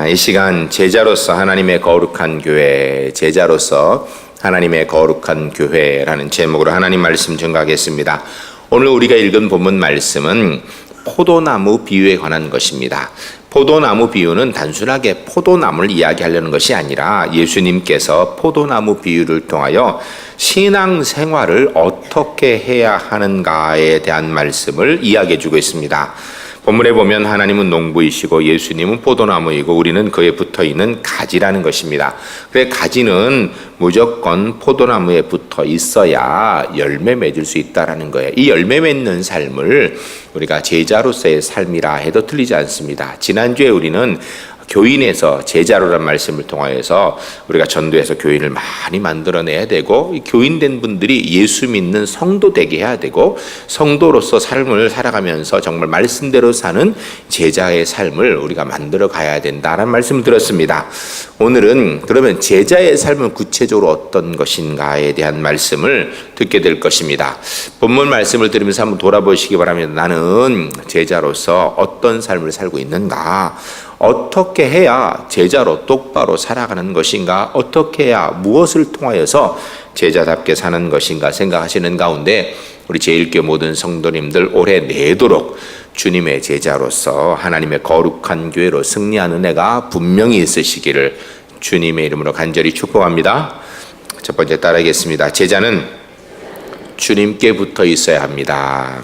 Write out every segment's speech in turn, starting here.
이 시간 제자로서 하나님의 거룩한 교회, 제자로서 하나님의 거룩한 교회라는 제목으로 하나님 말씀 증거하겠습니다. 오늘 우리가 읽은 본문 말씀은 포도나무 비유에 관한 것입니다. 포도나무 비유는 단순하게 포도나무를 이야기하려는 것이 아니라 예수님께서 포도나무 비유를 통하여 신앙생활을 어떻게 해야 하는가에 대한 말씀을 이야기해 주고 있습니다. 본문에 보면 하나님은 농부이시고 예수님은 포도나무이고 우리는 그에 붙어있는 가지라는 것입니다. 그래 가지는 무조건 포도나무에 붙어 있어야 열매 맺을 수 있다는 거예요. 이 열매 맺는 삶을 우리가 제자로서의 삶이라 해도 틀리지 않습니다. 지난주에 우리는 교인에서 제자로란 말씀을 통하여서 우리가 전도해서 교인을 많이 만들어내야 되고 교인된 분들이 예수 믿는 성도 되게 해야 되고 성도로서 삶을 살아가면서 정말 말씀대로 사는 제자의 삶을 우리가 만들어 가야 된다는 말씀을 들었습니다. 오늘은 그러면 제자의 삶은 구체적으로 어떤 것인가에 대한 말씀을 듣게 될 것입니다. 본문 말씀을 들으면서 한번 돌아보시기 바랍니다. 나는 제자로서 어떤 삶을 살고 있는가? 어떻게 해야 제자로 똑바로 살아가는 것인가? 어떻게 해야 무엇을 통하여서 제자답게 사는 것인가 생각하시는 가운데 우리 제1교 모든 성도님들 올해 내도록 주님의 제자로서 하나님의 거룩한 교회로 승리하는 은혜가 분명히 있으시기를 주님의 이름으로 간절히 축복합니다. 첫 번째 따라하겠습니다. 제자는 주님께 붙어 있어야 합니다.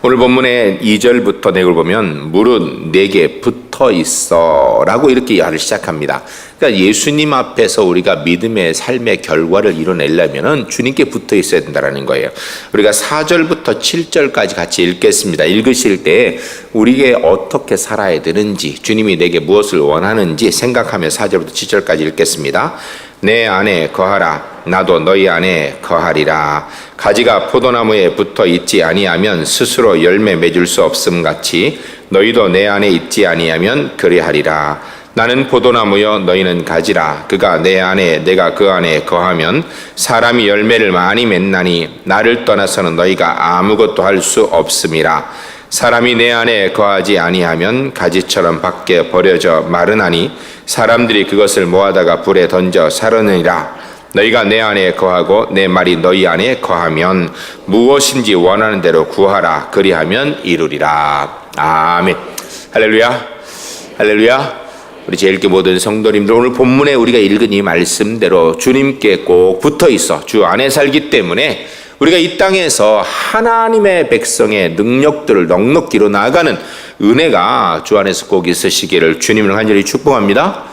오늘 본문의 2절부터 내용을 보면 무릇 내게 붙어 있어 라고 이렇게 말을 시작합니다. 그러니까 예수님 앞에서 우리가 믿음의 삶의 결과를 이뤄내려면 주님께 붙어 있어야 된다는 거예요. 우리가 4절부터 7절까지 같이 읽겠습니다. 읽으실 때 우리에게 어떻게 살아야 되는지 주님이 내게 무엇을 원하는지 생각하며 4절부터 7절까지 읽겠습니다. 내 안에 거하라. 나도 너희 안에 거하리라. 가지가 포도나무에 붙어 있지 아니하면 스스로 열매 맺을 수 없음 같이 너희도 내 안에 있지 아니하면 그리하리라. 나는 포도나무여 너희는 가지라. 그가 내 안에 내가 그 안에 거하면 사람이 열매를 많이 맺나니 나를 떠나서는 너희가 아무것도 할 수 없음이라. 사람이 내 안에 거하지 아니하면 가지처럼 밖에 버려져 마르나니 사람들이 그것을 모아다가 불에 던져 사르느니라. 너희가 내 안에 거하고 내 말이 너희 안에 거하면 무엇인지 원하는 대로 구하라. 그리하면 이루리라. 아멘. 할렐루야. 할렐루야. 우리 제1교 모든 성도님들 오늘 본문에 우리가 읽은 이 말씀대로 주님께 꼭 붙어 있어 주 안에 살기 때문에 우리가 이 땅에서 하나님의 백성의 능력들을 넉넉히 이뤄나가는 은혜가 주 안에서 꼭 있으시기를 주님을 간절히 축복합니다.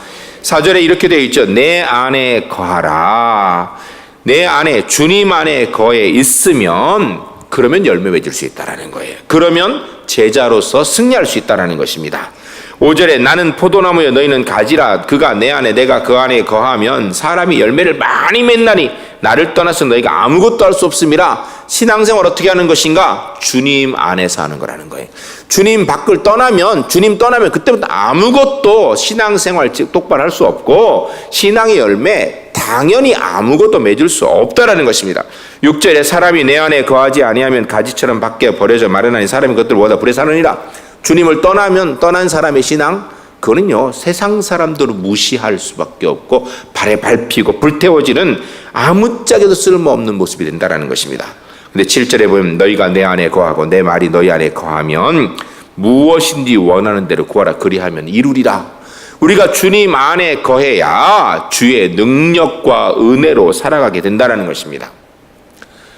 4절에 이렇게 되어 있죠. 내 안에 거하라. 내 안에 주님 안에 거해 있으면 그러면 열매 맺을 수 있다는 거예요. 그러면 제자로서 승리할 수 있다는 것입니다. 5절에 나는 포도나무여 너희는 가지라. 그가 내 안에 내가 그 안에 거하면 사람이 열매를 많이 맺나니 나를 떠나서 너희가 아무것도 할 수 없음이라. 신앙생활 어떻게 하는 것인가? 주님 안에서 하는 거라는 거예요. 주님 밖을 떠나면 그때부터 아무것도 신앙생활 똑바로 할 수 없고 신앙의 열매 당연히 아무것도 맺을 수 없다라는 것입니다. 6절에 사람이 내 안에 거하지 아니하면 가지처럼 밖에 버려져 마르나니 사람이 그것들을 모아다 불에 사느니라. 주님을 떠난 사람의 신앙 그거는요 세상 사람들을 무시할 수밖에 없고 발에 밟히고 불태워지는 아무짝에도 쓸모없는 모습이 된다는 것입니다. 근데 7절에 보면 너희가 내 안에 거하고 내 말이 너희 안에 거하면 무엇인지 원하는 대로 구하라. 그리하면 이루리라. 우리가 주님 안에 거해야 주의 능력과 은혜로 살아가게 된다는 것입니다.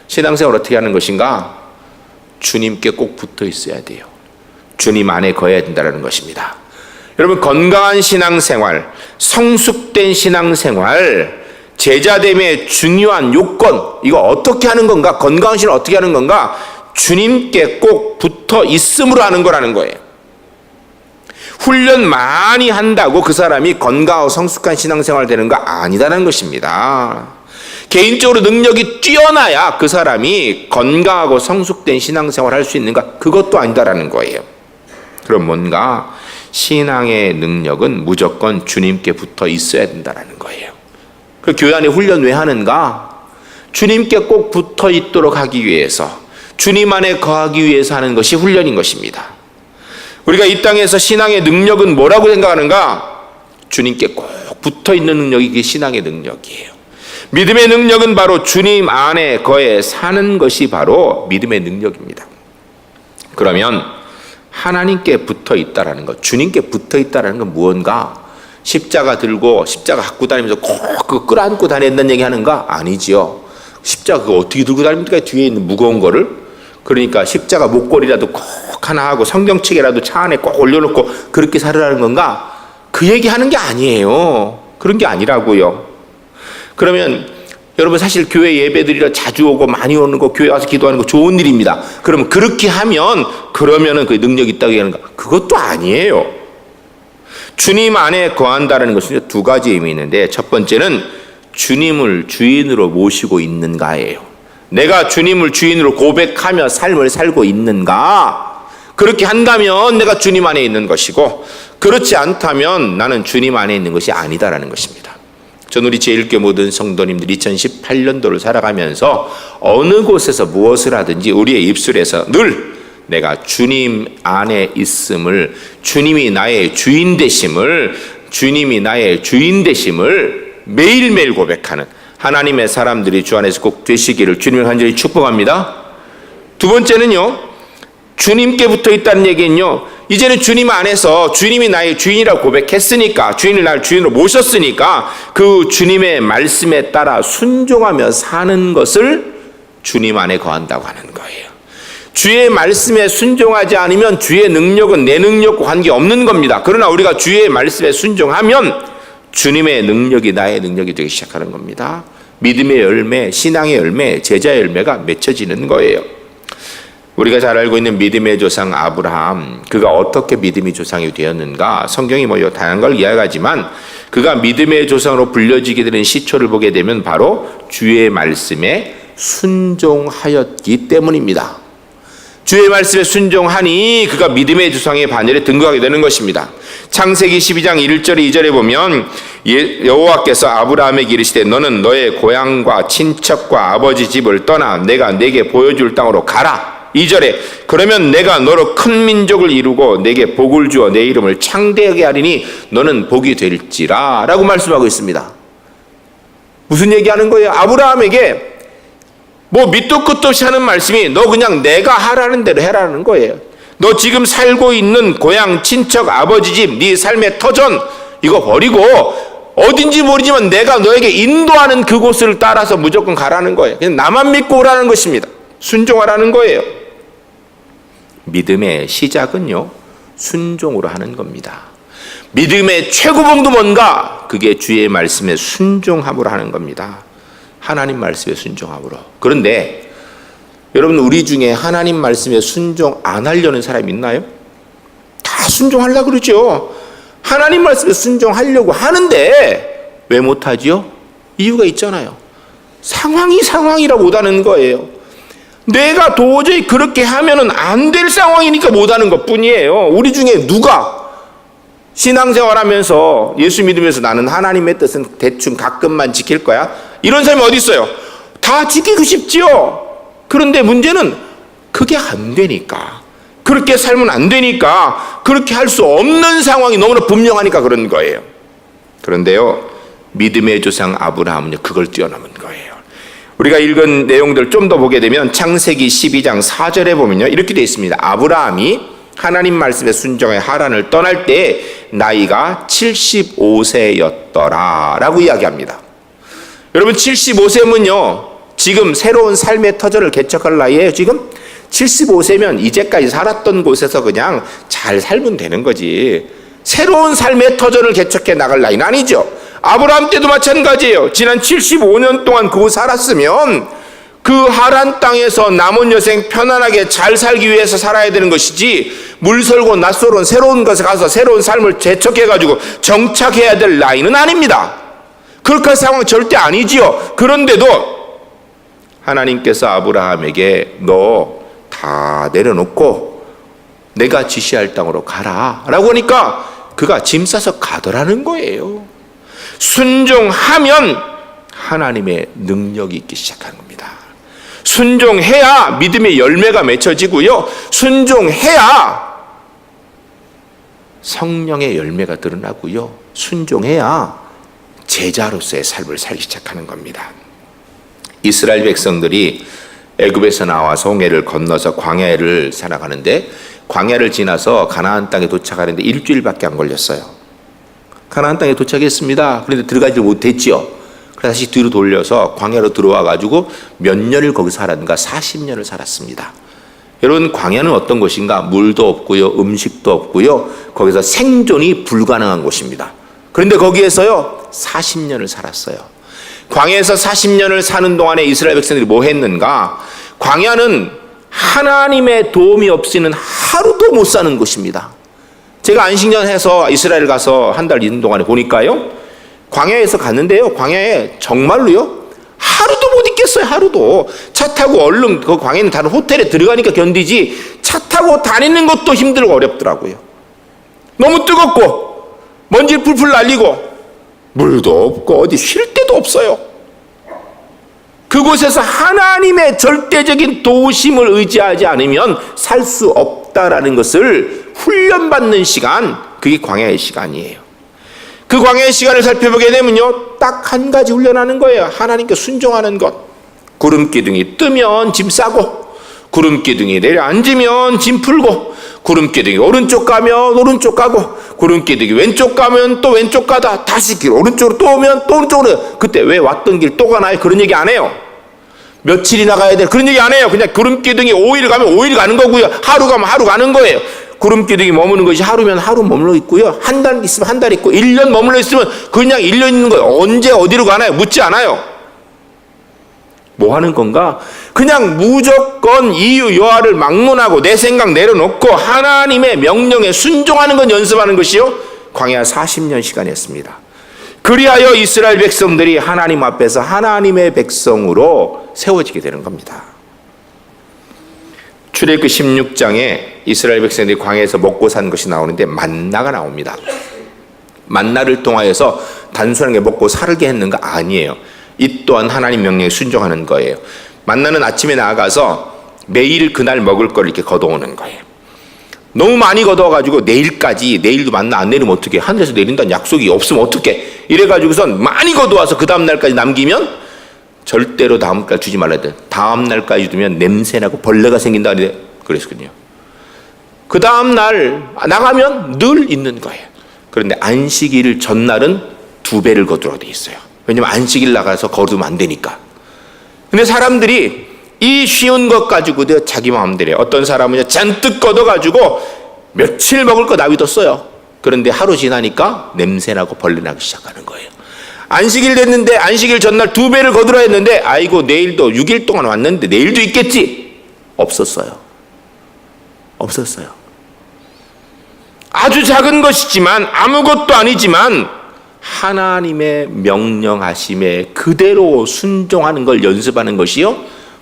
신앙생활 어떻게 하는 것인가? 주님께 꼭 붙어 있어야 돼요. 주님 안에 거해야 된다는 것입니다. 여러분 건강한 신앙생활, 성숙된 신앙생활, 제자됨의 중요한 요건 이거 어떻게 하는 건가? 건강한 신앙을 어떻게 하는 건가? 주님께 꼭 붙어 있음으로 하는 거라는 거예요. 훈련 많이 한다고 그 사람이 건강하고 성숙한 신앙생활 되는 거 아니다라는 것입니다. 개인적으로 능력이 뛰어나야 그 사람이 건강하고 성숙된 신앙생활 할 수 있는가? 그것도 아니다라는 거예요. 그럼 뭔가 신앙의 능력은 무조건 주님께 붙어 있어야 된다는 거예요. 그 교회 안에 훈련 왜 하는가? 주님께 꼭 붙어 있도록 하기 위해서 주님 안에 거하기 위해서 하는 것이 훈련인 것입니다. 우리가 이 땅에서 신앙의 능력은 뭐라고 생각하는가? 주님께 꼭 붙어있는 능력이 이게 신앙의 능력이에요. 믿음의 능력은 바로 주님 안에 거해 사는 것이 바로 믿음의 능력입니다. 그러면 하나님께 붙어있다라는 것, 주님께 붙어있다라는 건 무언가? 십자가 들고 십자가 갖고 다니면서 꼭 끌어안고 다닌다는 얘기 하는가? 아니지요. 십자가 그거 어떻게 들고 다닙니까? 뒤에 있는 무거운 거를. 그러니까 십자가 목걸이라도 꼭 하나 하고 성경책이라도 차 안에 꼭 올려놓고 그렇게 살으라는 건가? 그 얘기하는 게 아니에요. 그런 게 아니라고요. 그러면 여러분 사실 교회 예배드리러 자주 오고 많이 오는 거, 교회 와서 기도하는 거 좋은 일입니다. 그러면 그렇게 하면 그러면은 그 능력이 있다고 얘기하는가? 그것도 아니에요. 주님 안에 거한다는 것은 두 가지 의미 있는데, 첫 번째는 주님을 주인으로 모시고 있는가예요. 내가 주님을 주인으로 고백하며 삶을 살고 있는가? 그렇게 한다면 내가 주님 안에 있는 것이고, 그렇지 않다면 나는 주님 안에 있는 것이 아니다라는 것입니다. 전 우리 제1교 모든 성도님들 2018년도를 살아가면서 어느 곳에서 무엇을 하든지 우리의 입술에서 늘 내가 주님 안에 있음을, 주님이 나의 주인 되심을, 주님이 나의 주인 되심을 매일매일 고백하는 하나님의 사람들이 주 안에서 꼭 되시기를 주님을 간절히 축복합니다. 두 번째는요, 주님께 붙어 있다는 얘기는요, 이제는 주님 안에서 주님이 나의 주인이라고 고백했으니까, 주인을 나를 주인으로 모셨으니까 그 주님의 말씀에 따라 순종하며 사는 것을 주님 안에 거한다고 하는 거예요. 주의 말씀에 순종하지 않으면 주의 능력은 내 능력과 관계없는 겁니다. 그러나 우리가 주의 말씀에 순종하면 주님의 능력이 나의 능력이 되기 시작하는 겁니다. 믿음의 열매, 신앙의 열매, 제자의 열매가 맺혀지는 거예요. 우리가 잘 알고 있는 믿음의 조상 아브라함, 그가 어떻게 믿음의 조상이 되었는가? 성경이 다양한 걸 이야기하지만 그가 믿음의 조상으로 불려지게 되는 시초를 보게 되면 바로 주의 말씀에 순종하였기 때문입니다. 주의 말씀에 순종하니 그가 믿음의 조상의 반열에 등극하게 되는 것입니다. 창세기 12장 1절 2절에 보면 여호와께서 아브라함에게 이르시되 너는 너의 고향과 친척과 아버지 집을 떠나 내가 내게 보여줄 땅으로 가라. 2절에 그러면 내가 너로 큰 민족을 이루고 내게 복을 주어 내 이름을 창대하게 하리니 너는 복이 될지라 라고 말씀하고 있습니다. 무슨 얘기하는 거예요? 아브라함에게 밑도 끝도 없이 하는 말씀이 너 그냥 내가 하라는 대로 해라는 거예요. 너 지금 살고 있는 고향, 친척, 아버지 집, 네 삶의 터전 이거 버리고 어딘지 모르지만 내가 너에게 인도하는 그곳을 따라서 무조건 가라는 거예요. 그냥 나만 믿고 오라는 것입니다. 순종하라는 거예요. 믿음의 시작은요, 순종으로 하는 겁니다. 믿음의 최고봉도 뭔가? 그게 주의 말씀에 순종함으로 하는 겁니다. 하나님 말씀에 순종함으로. 그런데 여러분, 우리 중에 하나님 말씀에 순종 안 하려는 사람이 있나요? 다 순종하려고 그러죠. 하나님 말씀에 순종하려고 하는데 왜 못하지요? 이유가 있잖아요. 상황이라고 못하는 거예요. 내가 도저히 그렇게 하면은 안 될 상황이니까 못하는 것 뿐이에요. 우리 중에 누가 신앙생활하면서 예수 믿으면서 나는 하나님의 뜻은 대충 가끔만 지킬 거야, 이런 사람이 어디 있어요? 다 지키고 싶지요. 그런데 문제는 그게 안 되니까, 그렇게 살면 안 되니까, 그렇게 할 수 없는 상황이 너무나 분명하니까 그런 거예요. 그런데요, 믿음의 조상 아브라함은요, 그걸 뛰어넘은 거예요. 우리가 읽은 내용들 좀 더 보게 되면 창세기 12장 4절에 보면요, 이렇게 되어 있습니다. 아브라함이 하나님 말씀에 순종해 하란을 떠날 때 나이가 75세였더라 라고 이야기합니다. 여러분, 75세면요 지금 새로운 삶의 터전을 개척할 나이에요. 지금 75세면 이제까지 살았던 곳에서 그냥 잘 살면 되는 거지, 새로운 삶의 터전을 개척해 나갈 나이는 아니죠. 아브라함 때도 마찬가지예요. 지난 75년 동안 그곳 살았으면 그 하란 땅에서 남은 여생 편안하게 잘 살기 위해서 살아야 되는 것이지, 물설고 낯설은 새로운 곳에 가서 새로운 삶을 개척해가지고 정착해야 될 나이는 아닙니다. 그렇게 할 상황은 절대 아니지요. 그런데도 하나님께서 아브라함에게 너 다 내려놓고 내가 지시할 땅으로 가라 라고 하니까 그가 짐 싸서 가더라는 거예요. 순종하면 하나님의 능력이 있기 시작하는 겁니다. 순종해야 믿음의 열매가 맺혀지고요, 순종해야 성령의 열매가 드러나고요. 순종해야 제자로서의 삶을 살기 시작하는 겁니다. 이스라엘 백성들이 애굽에서 나와서 홍해를 건너서 광야를 살아가는데 광야를 지나서 가나안 땅에 도착하는데 일주일밖에 안 걸렸어요. 가나안 땅에 도착했습니다. 그런데 들어가지 못했지요. 그래서 다시 뒤로 돌려서 광야로 들어와 가지고 몇 년을 거기서 살았는가? 40년을 살았습니다. 여러분, 광야는 어떤 곳인가? 물도 없고요, 음식도 없고요, 거기서 생존이 불가능한 곳입니다. 그런데 거기에서요 40년을 살았어요. 광야에서 40년을 사는 동안에 이스라엘 백성들이 뭐 했는가? 광야는 하나님의 도움이 없이는 하루도 못 사는 곳입니다. 제가 안식년 해서 이스라엘 가서 한 달 있는 동안에 보니까요, 광야에서 갔는데요, 광야에 정말로요 하루도 못 있겠어요. 하루도. 차 타고 얼른 그 광야에 있는 다른 호텔에 들어가니까 견디지, 차 타고 다니는 것도 힘들고 어렵더라고요. 너무 뜨겁고 먼지 풀풀 날리고 물도 없고 어디 쉴 데도 없어요. 그곳에서 하나님의 절대적인 도우심을 의지하지 않으면 살 수 없다라는 것을 훈련받는 시간, 그게 광야의 시간이에요. 그 광야의 시간을 살펴보게 되면요, 딱 한 가지 훈련하는 거예요. 하나님께 순종하는 것. 구름 기둥이 뜨면 짐 싸고, 구름 기둥이 내려앉으면 짐 풀고, 구름 기둥이 오른쪽 가면 오른쪽 가고, 구름 기둥이 왼쪽 가면 또 왼쪽 가다 다시 길 오른쪽으로 또 오면 또 오른쪽으로. 그때 왜 왔던 길 또 가나요? 그런 얘기 안 해요. 며칠이나 가야 돼, 그런 얘기 안 해요. 그냥 구름 기둥이 5일 가면 5일 가는 거고요, 하루 가면 하루 가는 거예요. 구름 기둥이 머무는 것이 하루면 하루 머물러 있고요, 한 달 있으면 한 달 있고, 1년 머물러 있으면 그냥 1년 있는 거예요. 언제 어디로 가나요? 묻지 않아요. 뭐 하는 건가? 그냥 무조건 이유 여하를 막론하고 내 생각 내려놓고 하나님의 명령에 순종하는 건 연습하는 것이요, 광야 40년 시간이었습니다. 그리하여 이스라엘 백성들이 하나님 앞에서 하나님의 백성으로 세워지게 되는 겁니다. 출애굽기 16장에 이스라엘 백성들이 광야에서 먹고 산 것이 나오는데 만나가 나옵니다. 만나를 통하여서 단순하게 먹고 살게 했는가? 아니에요. 이 또한 하나님 명령에 순종하는 거예요. 만나는 아침에 나아가서 매일 그날 먹을 걸 이렇게 걷어오는 거예요. 너무 많이 걷어가지고 내일도 만나 안 내리면 어떡해? 하늘에서 내린다는 약속이 없으면 어떡해? 이래가지고선 많이 걷어와서 그 다음날까지 남기면 절대로 다음 날 주지 말아야 돼. 다음 날까지 두면 냄새나고 벌레가 생긴다 그랬거든요. 그 다음 날 나가면 늘 있는 거예요. 그런데 안식일 전날은 2배를 거두라고 돼 있어요. 왜냐면 안식일 나가서 거두면 안 되니까. 근데 사람들이 이 쉬운 것 가지고 자기 마음대로 해요. 어떤 사람은 잔뜩 걷어가지고 며칠 먹을 거 놔둬뒀어요. 그런데 하루 지나니까 냄새나고 벌레 나기 시작하는 거예요. 안식일 됐는데 안식일 전날 2배를 거두라 했는데, 아이고 내일도 6일 동안 왔는데 내일도 있겠지. 없었어요. 아주 작은 것이지만, 아무것도 아니지만 하나님의 명령하심에 그대로 순종하는 걸 연습하는 것이요,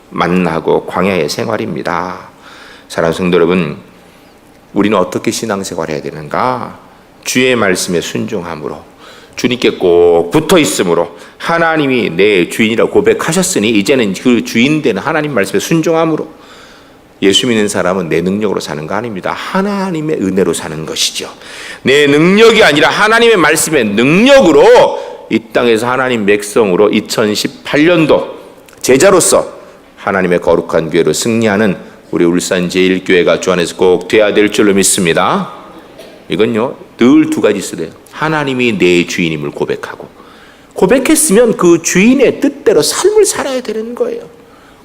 만나고 광야의 생활입니다. 사랑하는 성도 여러분, 우리는 어떻게 신앙생활을 해야 되는가? 주의 말씀에 순종함으로, 주님께 꼭 붙어 있음으로, 하나님이 내 주인이라고 고백하셨으니 이제는 그 주인 되는 하나님 말씀에 순종함으로. 예수 믿는 사람은 내 능력으로 사는 거 아닙니다. 하나님의 은혜로 사는 것이죠. 내 능력이 아니라 하나님의 말씀의 능력으로 이 땅에서 하나님 백성으로 2018년도 제자로서 하나님의 거룩한 교회로 승리하는 우리 울산 제1교회가 주 안에서 꼭 돼야 될 줄로 믿습니다. 이건요, 늘 2가지 있어야 돼요. 하나님이 내 주인임을 고백하고, 고백했으면 그 주인의 뜻대로 삶을 살아야 되는 거예요.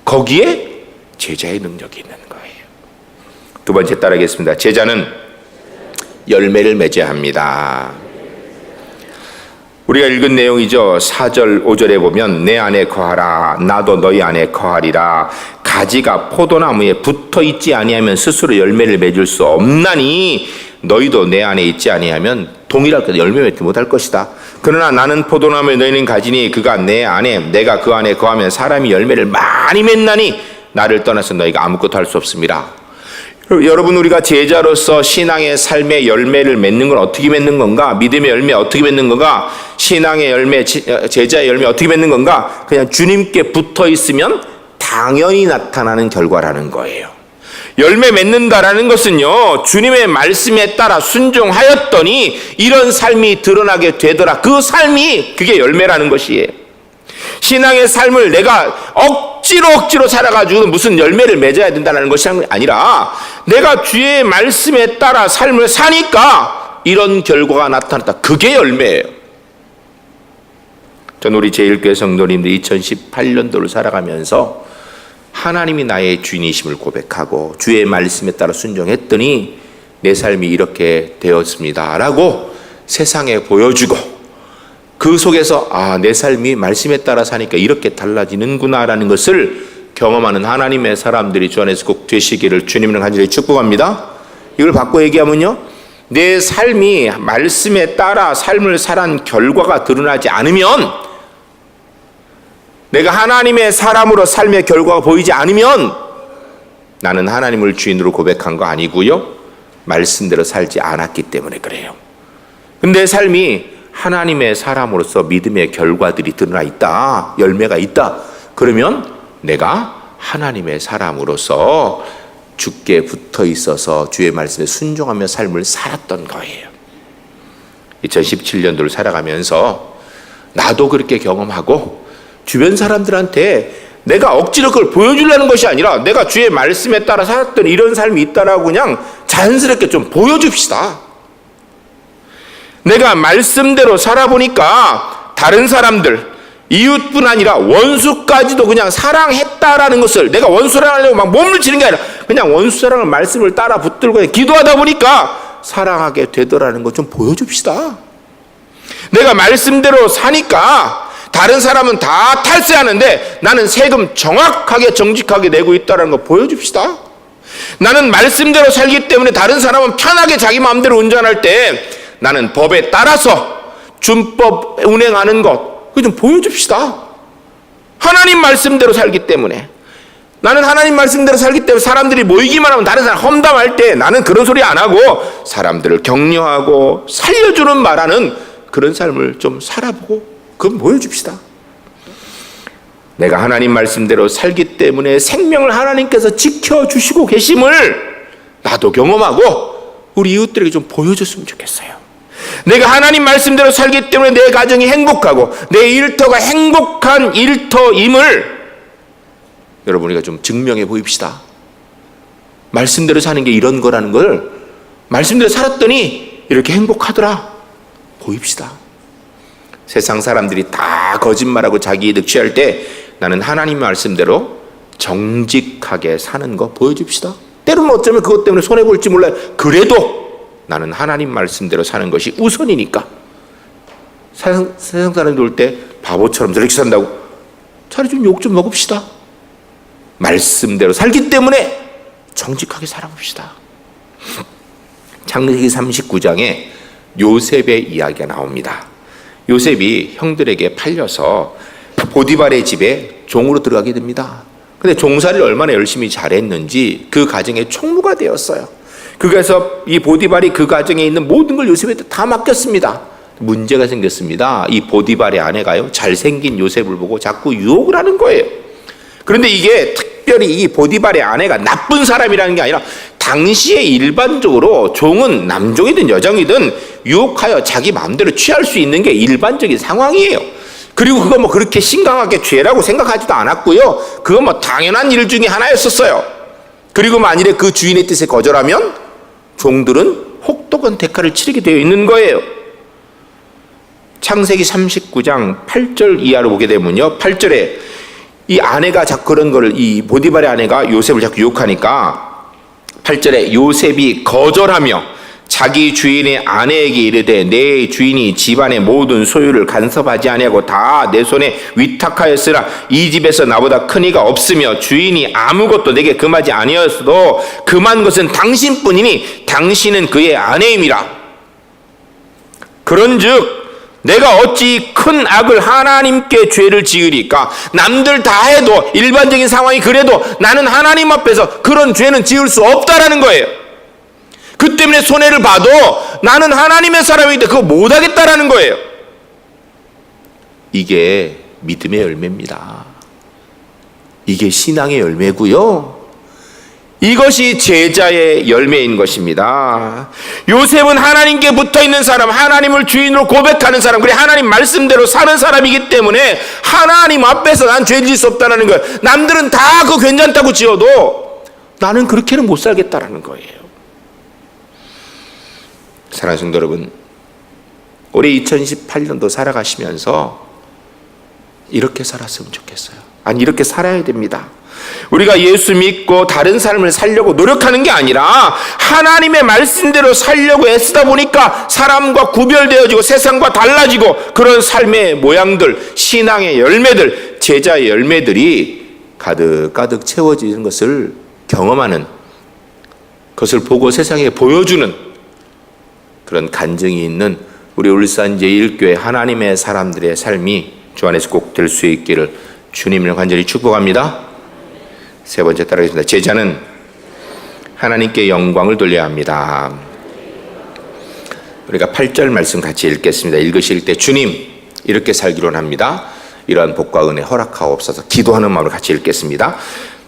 거기에 제자의 능력이 있는 거예요. 2번째 따라하겠습니다. 제자는 열매를 맺어야 합니다. 우리가 읽은 내용이죠. 4절 5절에 보면 내 안에 거하라, 나도 너희 안에 거하리라. 가지가 포도나무에 붙어 있지 아니하면 스스로 열매를 맺을 수 없나니 너희도 내 안에 있지 아니하면 동일할 때 열매 맺지 못할 것이다. 그러나 나는 포도나무에 너희는 가지니 그가 내 안에 내가 그 안에 거하면 사람이 열매를 많이 맺나니 나를 떠나서 너희가 아무것도 할 수 없습니다. 여러분, 우리가 제자로서 신앙의 삶의 열매를 맺는 건 어떻게 맺는 건가? 믿음의 열매 어떻게 맺는 건가? 신앙의 열매, 제자의 열매 어떻게 맺는 건가? 그냥 주님께 붙어 있으면 당연히 나타나는 결과라는 거예요. 열매 맺는다라는 것은요, 주님의 말씀에 따라 순종하였더니 이런 삶이 드러나게 되더라. 그 삶이 그게 열매라는 것이에요. 신앙의 삶을 내가 억지로 살아가지고 무슨 열매를 맺어야 된다는 것이 아니라 내가 주의 말씀에 따라 삶을 사니까 이런 결과가 나타났다. 그게 열매예요. 전 우리 제1교회 성도님들 2018년도를 살아가면서 하나님이 나의 주인이심을 고백하고 주의 말씀에 따라 순종했더니 내 삶이 이렇게 되었습니다 라고 세상에 보여주고, 그 속에서 내 삶이 말씀에 따라 사니까 이렇게 달라지는구나 라는 것을 경험하는 하나님의 사람들이 주 안에서 꼭 되시기를 주님을 간절히 축복합니다. 이걸 바꿔 얘기하면요, 내 삶이 말씀에 따라 삶을 살한 결과가 드러나지 않으면, 내가 하나님의 사람으로 삶의 결과가 보이지 않으면 나는 하나님을 주인으로 고백한 거 아니고요, 말씀대로 살지 않았기 때문에 그래요. 근데 내 삶이 하나님의 사람으로서 믿음의 결과들이 드러나 있다, 열매가 있다, 그러면 내가 하나님의 사람으로서 주께 붙어 있어서 주의 말씀에 순종하며 삶을 살았던 거예요. 2017년도를 살아가면서 나도 그렇게 경험하고 주변 사람들한테 내가 억지로 그걸 보여주려는 것이 아니라 내가 주의 말씀에 따라 살았던 이런 삶이 있다라고 그냥 자연스럽게 좀 보여줍시다. 내가 말씀대로 살아보니까 다른 사람들, 이웃뿐 아니라 원수까지도 그냥 사랑했다라는 것을, 내가 원수를 하려고 막 몸을 치는 게 아니라 그냥 원수사랑을 말씀을 따라 붙들고 기도하다 보니까 사랑하게 되더라는 것 좀 보여줍시다. 내가 말씀대로 사니까 다른 사람은 다 탈세하는데 나는 세금 정확하게 정직하게 내고 있다는 거 보여줍시다. 나는 말씀대로 살기 때문에 다른 사람은 편하게 자기 마음대로 운전할 때 나는 법에 따라서 준법 운행하는 것, 그거 좀 보여줍시다. 하나님 말씀대로 살기 때문에, 나는 하나님 말씀대로 살기 때문에 사람들이 모이기만 하면 다른 사람 험담할 때 나는 그런 소리 안 하고 사람들을 격려하고 살려주는 말하는 그런 삶을 좀 살아보고 그건 보여줍시다. 내가 하나님 말씀대로 살기 때문에 생명을 하나님께서 지켜주시고 계심을 나도 경험하고 우리 이웃들에게 좀 보여줬으면 좋겠어요. 내가 하나님 말씀대로 살기 때문에 내 가정이 행복하고 내 일터가 행복한 일터임을 여러분 우리가 좀 증명해 보입시다. 말씀대로 사는 게 이런 거라는 걸 말씀대로 살았더니 이렇게 행복하더라 보입시다. 세상 사람들이 다 거짓말하고 자기 이득 취할 때 나는 하나님 말씀대로 정직하게 사는 거 보여줍시다. 때로는 어쩌면 그것 때문에 손해볼지 몰라요. 그래도 나는 하나님 말씀대로 사는 것이 우선이니까. 세상 사람들 올 때 바보처럼 저렇게 산다고 차라리 좀 욕 좀 먹읍시다. 말씀대로 살기 때문에 정직하게 살아봅시다. 창세기 39장에 요셉의 이야기가 나옵니다. 요셉이 형들에게 팔려서 보디발의 집에 종으로 들어가게 됩니다. 근데 종살이를 얼마나 열심히 잘했는지 그 가정의 총무가 되었어요. 그래서 이 보디발이 그 가정에 있는 모든 걸 요셉한테 다 맡겼습니다. 문제가 생겼습니다. 이 보디발의 아내가요, 잘생긴 요셉을 보고 자꾸 유혹을 하는 거예요. 그런데 이게 특별히 이 보디발의 아내가 나쁜 사람이라는 게 아니라 당시에 일반적으로 종은 남종이든 여종이든 유혹하여 자기 마음대로 취할 수 있는 게 일반적인 상황이에요. 그리고 그거 뭐 그렇게 심각하게 죄라고 생각하지도 않았고요. 그거 뭐 당연한 일 중에 하나였었어요. 그리고 만일에 그 주인의 뜻에 거절하면 종들은 혹독한 대가를 치르게 되어 있는 거예요. 창세기 39장 8절 이하로 보게 되면요, 8절에 이 아내가 자꾸 그런 거를, 이 보디발의 아내가 요셉을 자꾸 유혹하니까 8절에 요셉이 거절하며 자기 주인의 아내에게 이르되 내 주인이 집안의 모든 소유를 간섭하지 아니하고 다 내 손에 위탁하였으나 이 집에서 나보다 큰 이가 없으며 주인이 아무것도 내게 금하지 아니하였어도 금한 것은 당신뿐이니 당신은 그의 아내임이라. 그런즉 내가 어찌 큰 악을 하나님께 죄를 지으리까? 남들 다 해도 일반적인 상황이 그래도 나는 하나님 앞에서 그런 죄는 지을 수 없다라는 거예요. 그 때문에 손해를 봐도 나는 하나님의 사람인데 그거 못하겠다라는 거예요. 이게 믿음의 열매입니다. 이게 신앙의 열매고요. 이것이 제자의 열매인 것입니다. 요셉은 하나님께 붙어있는 사람, 하나님을 주인으로 고백하는 사람, 그래 하나님 말씀대로 사는 사람이기 때문에 하나님 앞에서 난 죄 지을 수 없다는 거예요. 남들은 다 그거 괜찮다고 지어도 나는 그렇게는 못 살겠다라는 거예요. 사랑하는 성도 여러분, 올해 2018년도 살아가시면서 이렇게 살았으면 좋겠어요. 아니, 이렇게 살아야 됩니다. 우리가 예수 믿고 다른 삶을 살려고 노력하는 게 아니라 하나님의 말씀대로 살려고 애쓰다 보니까 사람과 구별되어지고 세상과 달라지고 그런 삶의 모양들, 신앙의 열매들, 제자의 열매들이 가득가득 채워지는 것을 경험하는, 그것을 보고 세상에 보여주는 그런 간증이 있는 우리 울산 제1교회 하나님의 사람들의 삶이 주 안에서 꼭 될 수 있기를 주님을 간절히 축복합니다. 세 번째 따라하겠습니다. 제자는 하나님께 영광을 돌려야 합니다. 우리가 8절 말씀 같이 읽겠습니다. 읽으실 때 주님 이렇게 살기로 합니다. 이러한 복과 은혜 허락하옵소서. 기도하는 마음으로 같이 읽겠습니다.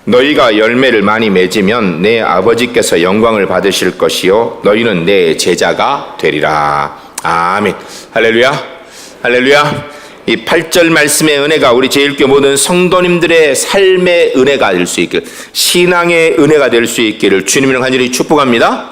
너희가 열매를 많이 맺으면 내 아버지께서 영광을 받으실 것이요 너희는 내 제자가 되리라. 아멘. 할렐루야. 할렐루야. 이 8절 말씀의 은혜가 우리 제1교회 모든 성도님들의 삶의 은혜가 될 수 있기를, 신앙의 은혜가 될 수 있기를 주님을 간절히 축복합니다.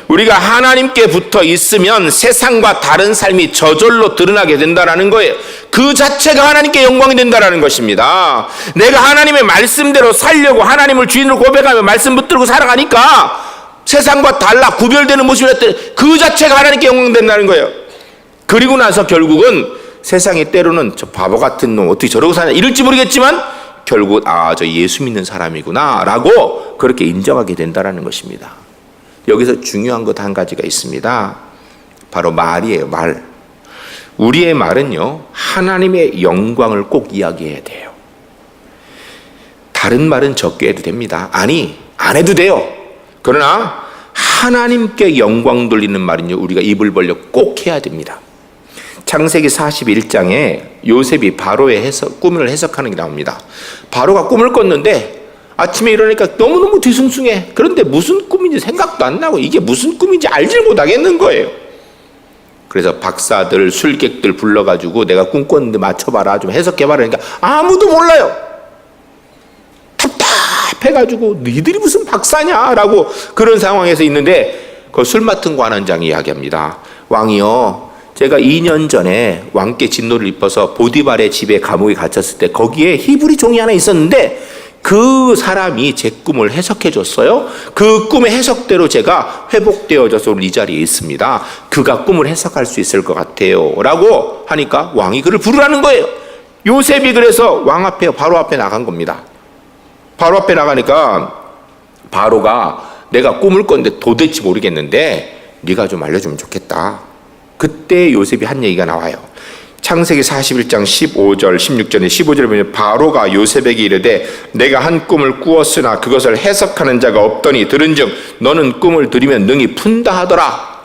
우리가 하나님께 붙어 있으면 세상과 다른 삶이 저절로 드러나게 된다는 거예요. 그 자체가 하나님께 영광이 된다는 것입니다. 내가 하나님의 말씀대로 살려고 하나님을 주인으로 고백하며 말씀 붙들고 살아가니까 세상과 달라 구별되는 모습이 그 자체가 하나님께 영광 된다는 거예요. 그리고 나서 결국은 세상에 때로는 저 바보 같은 놈 어떻게 저러고 사냐 이럴지 모르겠지만 결국 저 예수 믿는 사람이구나 라고 그렇게 인정하게 된다는 것입니다. 여기서 중요한 것 한 가지가 있습니다. 바로 말이에요. 말. 우리의 말은요 하나님의 영광을 꼭 이야기해야 돼요. 다른 말은 적게 해도 됩니다. 아니 안 해도 돼요. 그러나 하나님께 영광 돌리는 말은요 우리가 입을 벌려 꼭 해야 됩니다. 창세기 41장에 요셉이 바로의 꿈을 해석하는 게 나옵니다. 바로가 꿈을 꿨는데 아침에 일어나니까 너무너무 뒤숭숭해. 그런데 무슨 꿈인지 생각도 안 나고 이게 무슨 꿈인지 알질 못하겠는 거예요. 그래서 박사들, 술객들 불러가지고 내가 꿈 꿨는데 맞춰봐라, 좀 해석해봐라. 그러니까 아무도 몰라요. 답답해가지고 니들이 무슨 박사냐라고 그런 상황에서 있는데 그 술 맡은 관원장이 이야기합니다. 왕이요, 제가 2년 전에 왕께 진노를 입어서 보디발의 집에 감옥에 갇혔을 때 거기에 히브리 종이 하나 있었는데 그 사람이 제 꿈을 해석해 줬어요. 그 꿈의 해석대로 제가 회복되어져서 오늘 이 자리에 있습니다. 그가 꿈을 해석할 수 있을 것 같아요 라고 하니까 왕이 그를 부르라는 거예요. 요셉이 그래서 왕 앞에, 바로 앞에 나간 겁니다. 바로 앞에 나가니까 바로가 내가 꿈을 꿨는데 도대체 모르겠는데 네가 좀 알려주면 좋겠다. 그때 요셉이 한 얘기가 나와요. 창세기 41장 15절 16절에 15절에 보면 바로가 요셉에게 이르되 내가 한 꿈을 꾸었으나 그것을 해석하는 자가 없더니 들은즉 너는 꿈을 들으면 능히 푼다 하더라.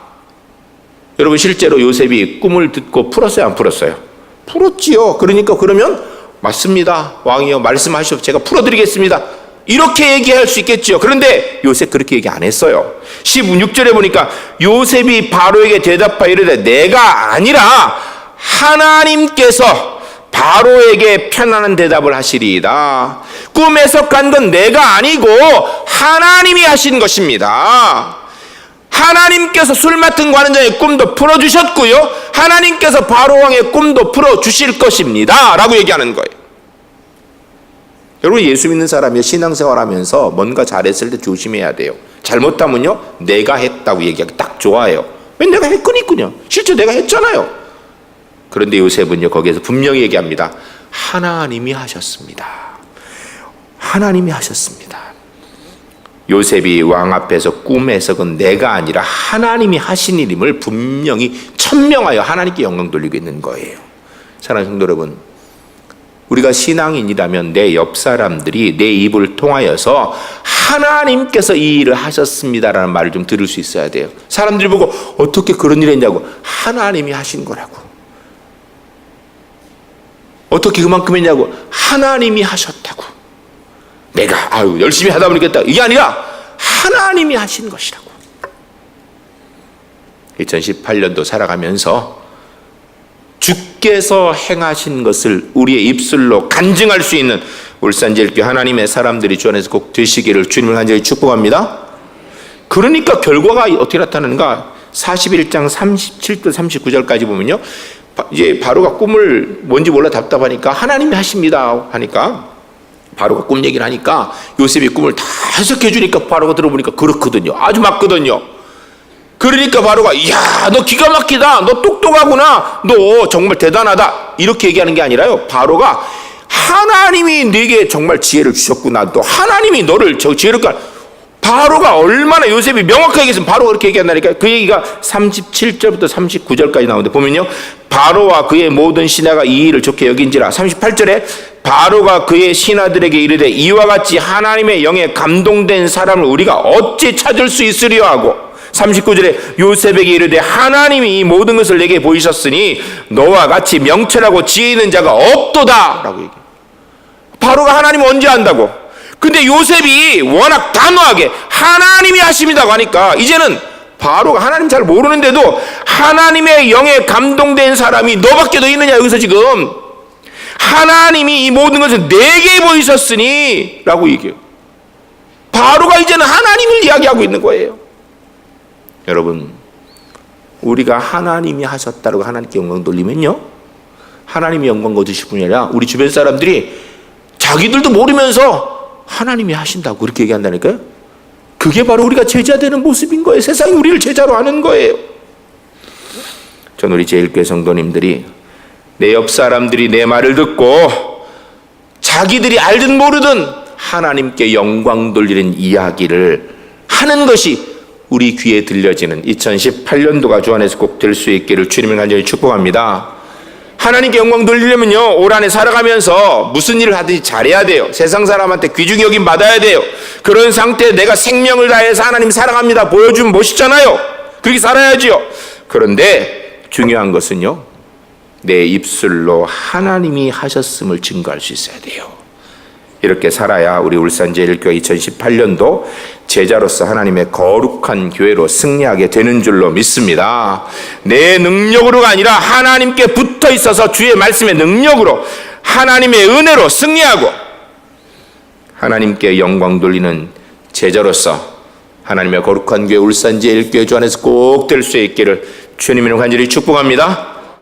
여러분 실제로 요셉이 꿈을 듣고 풀었어요, 안 풀었어요? 풀었지요. 그러니까 그러면 맞습니다. 왕이여 말씀하시오, 제가 풀어드리겠습니다. 이렇게 얘기할 수 있겠죠. 그런데 요셉 그렇게 얘기 안 했어요. 16절에 보니까 요셉이 바로에게 대답하여 이르되 내가 아니라 하나님께서 바로에게 편안한 대답을 하시리이다. 꿈 해석한 건 내가 아니고 하나님이 하신 것입니다. 하나님께서 술 맡은 관원장의 꿈도 풀어주셨고요, 하나님께서 바로 왕의 꿈도 풀어주실 것입니다 라고 얘기하는 거예요. 여러분 예수 믿는 사람이 신앙생활하면서 뭔가 잘했을 때 조심해야 돼요. 잘못하면요 내가 했다고 얘기하기 딱 좋아해요. 왜 내가 했거니군요. 실제 내가 했잖아요. 그런데 요셉은요 거기에서 분명히 얘기합니다. 하나님이 하셨습니다. 하나님이 하셨습니다. 요셉이 왕 앞에서 꿈 해석은 내가 아니라 하나님이 하신 일임을 분명히 천명하여 하나님께 영광 돌리고 있는 거예요. 사랑하는 성도 여러분, 우리가 신앙인이라면 내 옆 사람들이 내 입을 통하여서 하나님께서 이 일을 하셨습니다라는 말을 좀 들을 수 있어야 돼요. 사람들이 보고 어떻게 그런 일을 했냐고, 하나님이 하신 거라고. 어떻게 그만큼 했냐고, 하나님이 하셨다고. 내가 열심히 하다 보니까 이게 아니라 하나님이 하신 것이라고. 2018년도 살아가면서 주께서 행하신 것을 우리의 입술로 간증할 수 있는 울산제일교회 하나님의 사람들이 주 안에서 꼭 되시기를 주님을 간절히 축복합니다. 그러니까 결과가 어떻게 나타나는가? 41장 37절 39절까지 보면요, 이제 바로가 꿈을 뭔지 몰라 답답하니까 하나님이 하십니다 하니까, 바로가 꿈 얘기를 하니까 요셉이 꿈을 다 해석해 주니까 바로가 들어보니까 그렇거든요. 아주 맞거든요. 그러니까 바로가 이야, 너 기가 막히다, 너 똑똑하구나, 너 정말 대단하다, 이렇게 얘기하는 게 아니라요, 바로가 하나님이 네게 정말 지혜를 주셨구나, 또 하나님이 너를 지혜롭게, 바로가 얼마나, 요셉이 명확하게 얘기했으면 바로가 그렇게 얘기한다니까. 그 얘기가 37절부터 39절까지 나오는데 보면요, 바로와 그의 모든 신하가 이 일을 좋게 여긴지라. 38절에 바로가 그의 신하들에게 이르되 이와 같이 하나님의 영에 감동된 사람을 우리가 어찌 찾을 수 있으리요 하고, 39절에 요셉에게 이르되 하나님이 이 모든 것을 내게 보이셨으니 너와 같이 명철하고 지혜 있는 자가 없도다 라고 얘기해요. 바로가 하나님을 언제 안다고? 근데 요셉이 워낙 단호하게 하나님이 하십니다고 하니까 이제는 바로가 하나님 잘 모르는데도 하나님의 영에 감동된 사람이 너밖에 더 있느냐, 여기서 지금 하나님이 이 모든 것을 내게 보이셨으니 라고 얘기해요. 바로가 이제는 하나님을 이야기하고 있는 거예요. 여러분, 우리가 하나님이 하셨다고 하나님께 영광 돌리면요, 하나님이 영광 거두실 뿐이 아니라 우리 주변 사람들이 자기들도 모르면서 하나님이 하신다고 그렇게 얘기한다니까요. 그게 바로 우리가 제자 되는 모습인 거예요. 세상이 우리를 제자로 하는 거예요. 전 우리 제일교회 성도님들이 내 옆 사람들이 내 말을 듣고 자기들이 알든 모르든 하나님께 영광 돌리는 이야기를 하는 것이 우리 귀에 들려지는 2018년도가 주 안에서 꼭 될 수 있기를 주님을 간절히 축복합니다. 하나님께 영광 돌리려면요, 올 한해 살아가면서 무슨 일을 하든지 잘해야 돼요. 세상 사람한테 귀중히 여김 받아야 돼요. 그런 상태에 내가 생명을 다해서 하나님 사랑합니다 보여주면 멋있잖아요. 그렇게 살아야지요. 그런데 중요한 것은요, 내 입술로 하나님이 하셨음을 증거할 수 있어야 돼요. 이렇게 살아야 우리 울산제일교회 2018년도 제자로서 하나님의 거룩한 교회로 승리하게 되는 줄로 믿습니다. 내 능력으로가 아니라 하나님께 붙어 있어서 주의 말씀의 능력으로, 하나님의 은혜로 승리하고 하나님께 영광 돌리는 제자로서 하나님의 거룩한 교회 울산제일교회 주 안에서 꼭 될 수 있기를 주님으로 간절히 축복합니다.